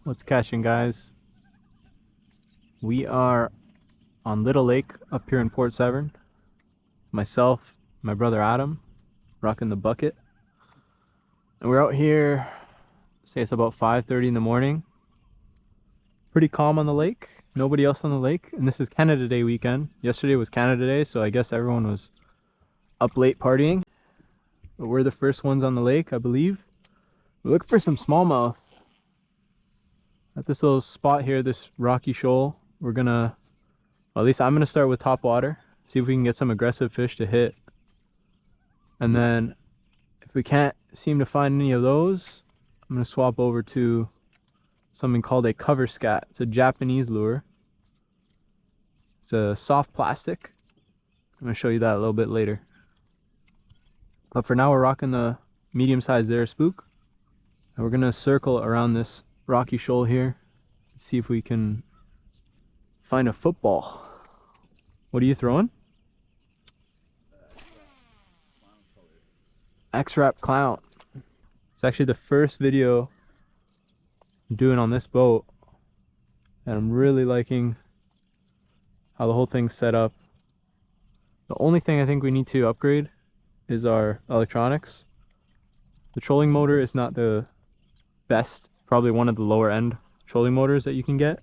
What's catching, guys? We are on Little Lake up here in Port Severn. Myself, my brother Adam, rocking the bucket. And we're out here, say it's about 5:30 in the morning. Pretty calm on the lake, nobody else on the lake. And this is Canada Day weekend. Yesterday was Canada Day, so I guess everyone was up late partying. But we're the first ones on the lake, I believe. We're looking for some smallmouth. At this little spot here, this rocky shoal, we're gonna, well, at least I'm gonna start with top water, see if we can get some aggressive fish to hit. And then if we can't seem to find any of those, I'm gonna swap over to something called a cover scat. It's a Japanese lure. It's a soft plastic. I'm gonna show you that a little bit later. But for now, we're rocking the medium-sized Zara spook. And we're gonna circle around this rocky shoal here, see if we can find a football. What are you throwing? X-Wrap Clown. It's actually the first video I'm doing on this boat, and I'm really liking how the whole thing's set up. The only thing I think we need to upgrade is our electronics. The trolling motor is not the best, probably one of the lower end trolling motors that you can get.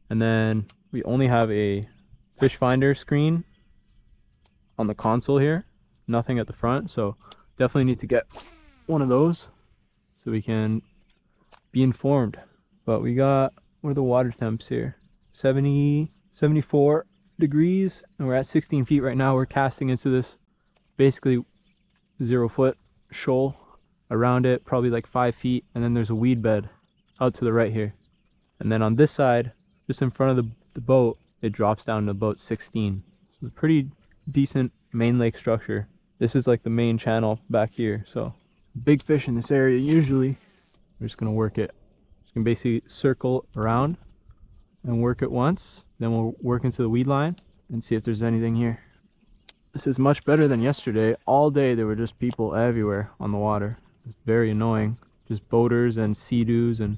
And then we only have a fish finder screen on the console here, nothing at the front, so definitely need to get one of those so we can be informed. But we got, what are the water temps here? 70, 74 degrees, and we're at 16 feet right now. We're casting into this basically 0-foot shoal. Around it probably like 5 feet, and then there's a weed bed out to the right here. And then on this side, just in front of the boat, it drops down to about 16. So it's a pretty decent main lake structure. This is like the main channel back here, so big fish in this area usually. We're just gonna work it. Just gonna basically circle around and work it once, then we'll work into the weed line and see if there's anything here. This is much better than yesterday. All day there were just people everywhere on the water. It's very annoying. Just boaters and sea-doos and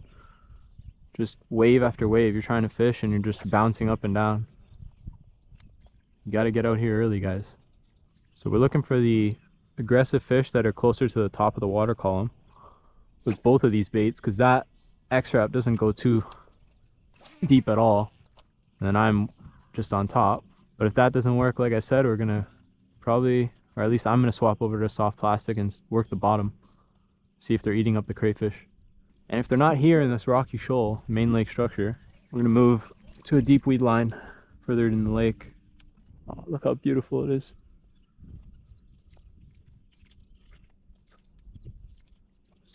just wave after wave. You're trying to fish and you're just bouncing up and down. You gotta get out here early, guys. So we're looking for the aggressive fish that are closer to the top of the water column with both of these baits, because that X-Wrap doesn't go too deep at all. And then I'm just on top. But if that doesn't work, like I said, we're gonna probably, or at least I'm gonna swap over to soft plastic and work the bottom. See if they're eating up the crayfish. And if they're not here in this rocky shoal, main lake structure, we're gonna move to a deep weed line further in the lake. Oh, look how beautiful it is.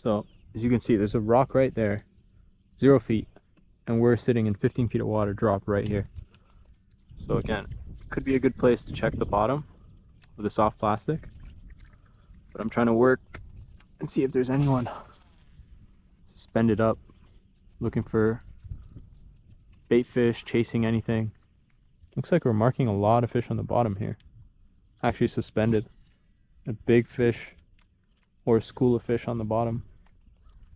So as you can see, there's a rock right there, 0 feet, and we're sitting in 15 feet of water drop right here. So again, could be a good place to check the bottom with a soft plastic. But I'm trying to work and see if there's anyone suspended up, looking for bait fish, chasing anything. Looks like we're marking a lot of fish on the bottom here. Actually suspended. A big fish or a school of fish on the bottom.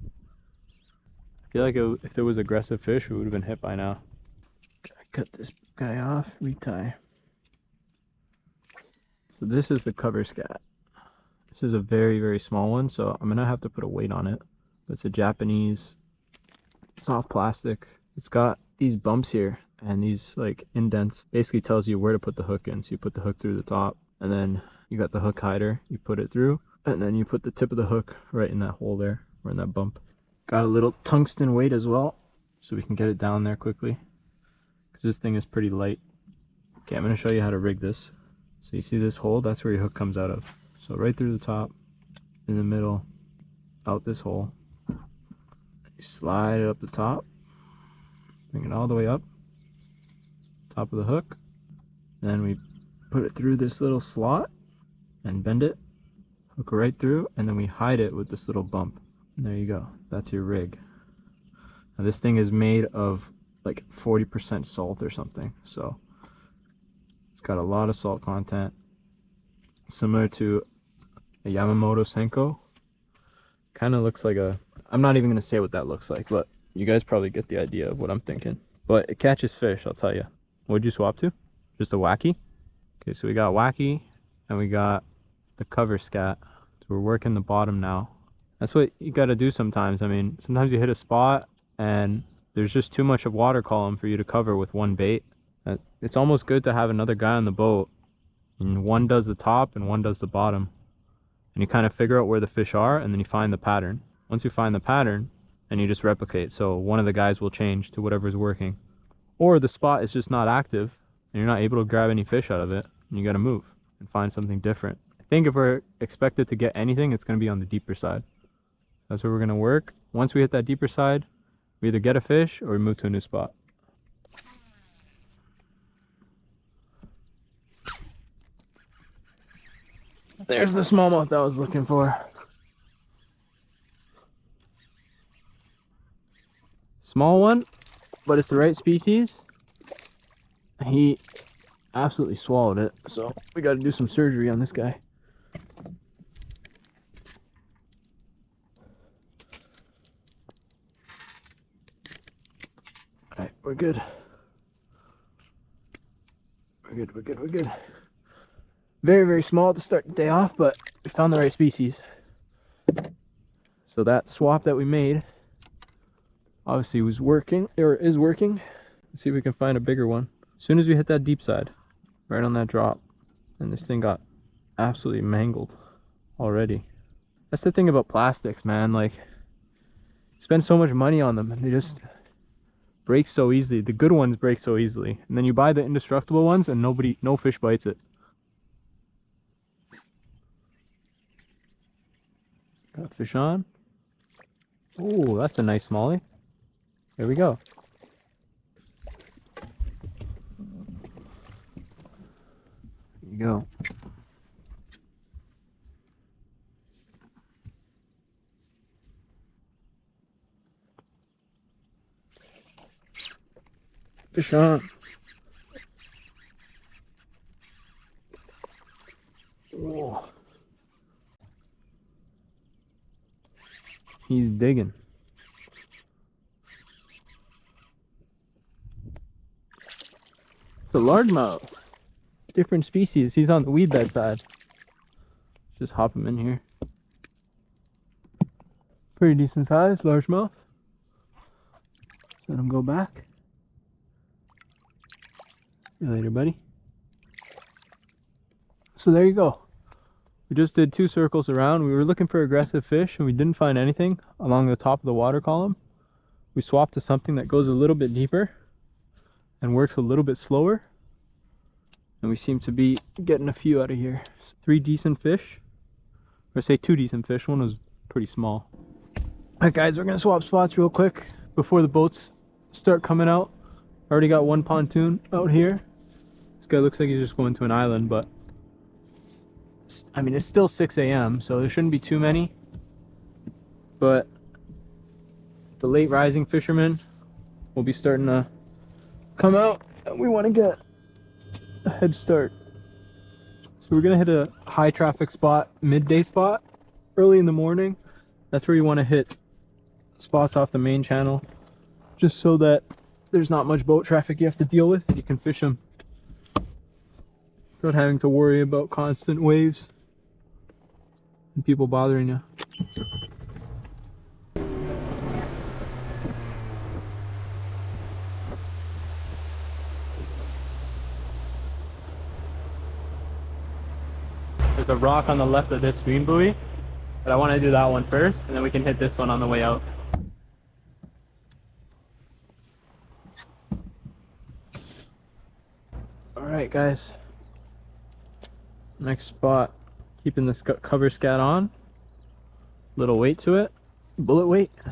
I feel like if there was aggressive fish, we would have been hit by now. Gotta cut this guy off, retie. So this is the cover scat. This is a very, very small one, so I'm gonna have to put a weight on it. It's a Japanese soft plastic. It's got these bumps here and these like indents. Basically tells you where to put the hook in. So you put the hook through the top, and then you got the hook hider. You put it through, and then you put the tip of the hook right in that hole there, or in that bump. Got a little tungsten weight as well, so we can get it down there quickly, because this thing is pretty light. Okay, I'm gonna show you how to rig this. So you see this hole? That's where your hook comes out of. So right through the top, in the middle, out this hole. You slide it up the top, bring it all the way up, top of the hook. Then we put it through this little slot and bend it, hook right through, and then we hide it with this little bump. And there you go, that's your rig. Now this thing is made of like 40% salt or something, so it's got a lot of salt content, similar to a Yamamoto senko. Kind of looks like a, I'm not even going to say what that looks like, but You guys probably get the idea of what I'm thinking. But it catches fish, I'll tell you. What'd you swap to? Just a wacky? Okay, so we got wacky and we got the cover scat. So we're working the bottom now. That's what you gotta do sometimes. I mean, sometimes you hit a spot and there's just too much of water column for you to cover with one bait. It's almost good to have another guy on the boat, and one does the top and one does the bottom. And you kind of figure out where the fish are, and then you find the pattern. Once you find the pattern, and you just replicate. So one of the guys will change to whatever's working. Or the spot is just not active, and you're not able to grab any fish out of it, and you gotta move and find something different. I think if we're expected to get anything, it's gonna be on the deeper side. That's where we're gonna work. Once we hit that deeper side, we either get a fish or we move to a new spot. There's the smallmouth I was looking for. Small one, but it's the right species. He absolutely swallowed it, so we got to do some surgery on this guy. Alright, we're good. We're good. Very, very small to start the day off, but we found the right species. So that swap that we made obviously was working, or is working. Let's see if we can find a bigger one. As soon as we hit that deep side, right on that drop, and this thing got absolutely mangled already. That's the thing about plastics, man. Like, you spend so much money on them and they just break so easily. The good ones break so easily. And then you buy the indestructible ones and no fish bites it. Got fish on. Oh, that's a nice smallie. There we go. There you go. Fish on. Oh. He's digging. It's a largemouth. Different species. He's on the weed bed side. Just hop him in here. Pretty decent size, largemouth. Let him go back. See you later, buddy. So there you go. We just did 2 circles around. We were looking for aggressive fish and we didn't find anything along the top of the water column. We swapped to something that goes a little bit deeper and works a little bit slower. And we seem to be getting a few out of here. 3 decent fish. Or say 2 decent fish. One was pretty small. Alright guys, we're going to swap spots real quick before the boats start coming out. Already got 1 pontoon out here. This guy looks like he's just going to an island, but I mean, it's still 6 a.m., so there shouldn't be too many. But the late rising fishermen will be starting to come out, and we want to get a head start. So we're going to hit a high traffic spot, midday spot, early in the morning. That's where you want to hit spots off the main channel, just so that there's not much boat traffic you have to deal with. You can fish them without having to worry about constant waves and people bothering you. There's a rock on the left of this screen buoy, but I want to do that one first, and then we can hit this one on the way out. Alright guys, next spot, keeping this cover scat on, little weight to it, bullet weight. See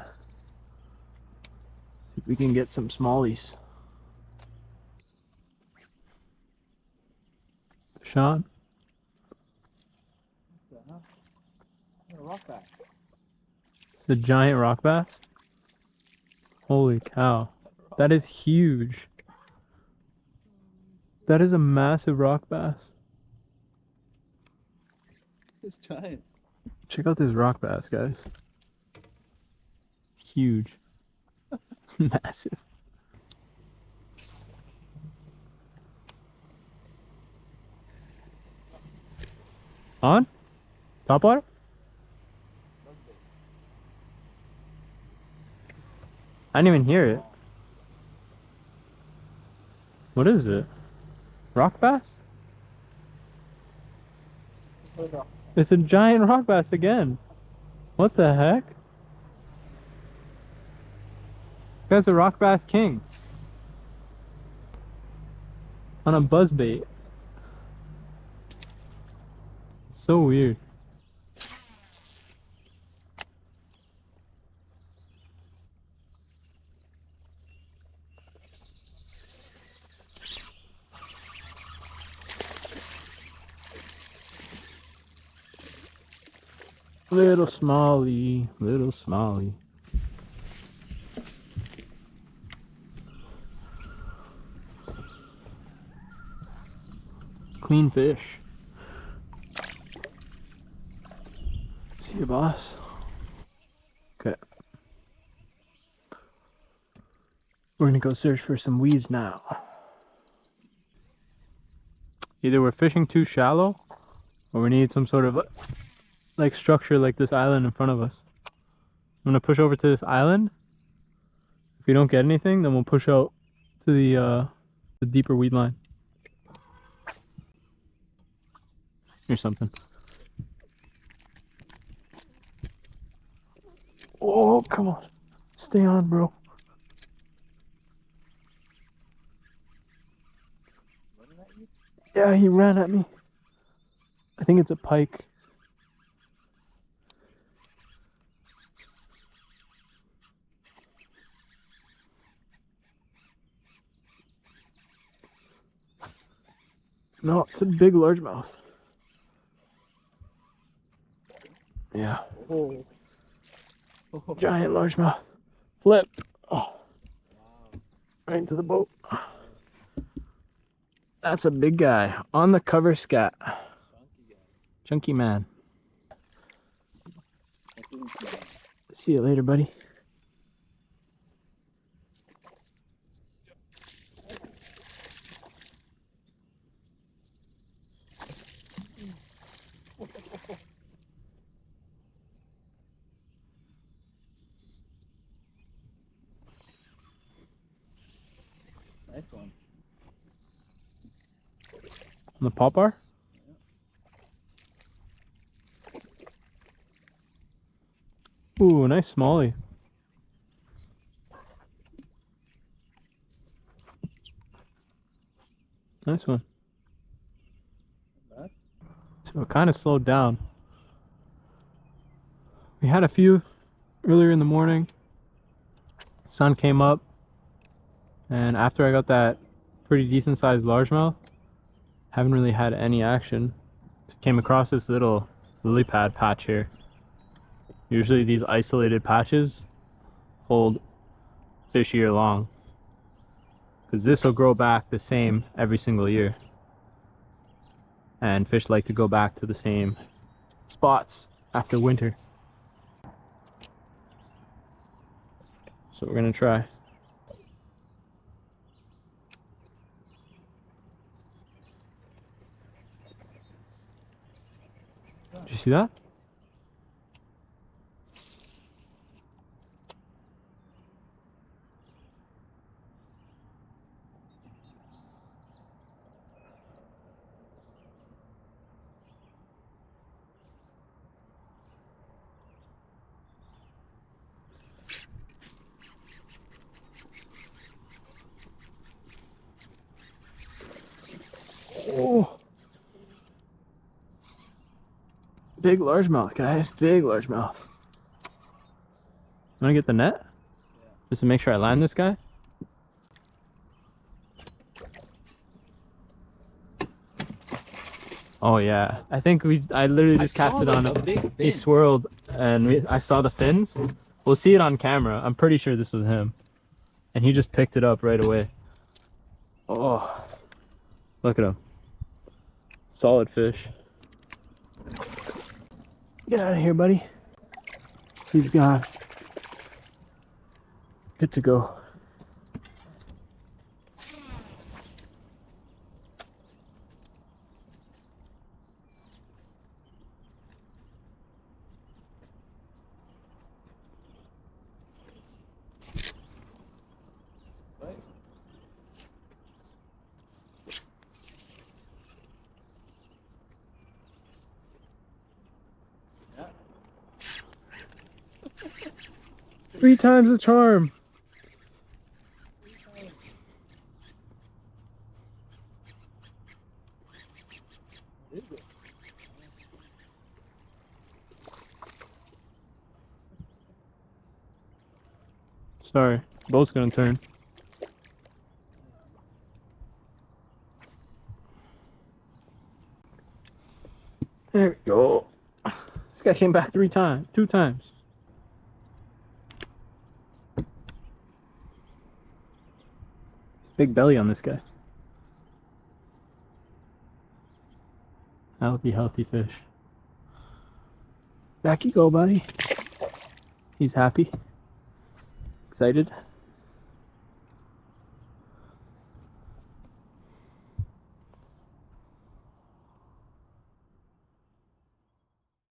if we can get some smallies. Sean? Rock bass. It's a giant rock bass? Holy cow. That is huge. That is a massive rock bass. It's giant. Check out this rock bass, guys. Huge. Massive. On? Top water? I didn't even hear it. What is it? Rock bass? It's a giant rock bass again. What the heck? This guy's a rock bass king. On a buzzbait. So weird. Little smallie, little smallie. Clean fish. See you, boss. Okay. We're gonna go search for some weeds now. Either we're fishing too shallow, or we need some sort of like structure like this island in front of us. I'm gonna push over to this island. If we don't get anything, then we'll push out to the deeper weed line. Here's something. Oh, come on. Stay on, bro. Yeah, he ran at me. I think it's a pike. No, it's a big largemouth. Yeah. Oh. Giant largemouth. Flip. Oh. Right into the boat. That's a big guy. On the cover scat. Chunky man. See you later, buddy. Nice one. On the pop bar? Ooh, nice smallie. Nice one. So it kind of slowed down. We had a few earlier in the morning. Sun came up, and after I got that pretty decent sized largemouth, haven't really had any action. Came across this little lily pad patch here. Usually these isolated patches hold fish year long, because this will grow back the same every single year, and fish like to go back to the same spots after winter. So we're gonna try. Did you see that? Oh, big largemouth, guys. Big largemouth. Want to get the net? Yeah. Just to make sure I land this guy. Oh yeah, I think I literally just cast it on him. He swirled, and I saw the fins. We'll see it on camera. I'm pretty sure this was him, and he just picked it up right away. Oh, look at him. Solid fish. Get out of here, buddy. He's gone. Good to go. 3 times the charm. What is it? Sorry, boat's gonna turn. There we go. This guy came back 2 times. Big belly on this guy. That would be healthy fish. Back you go, buddy. He's happy. Excited.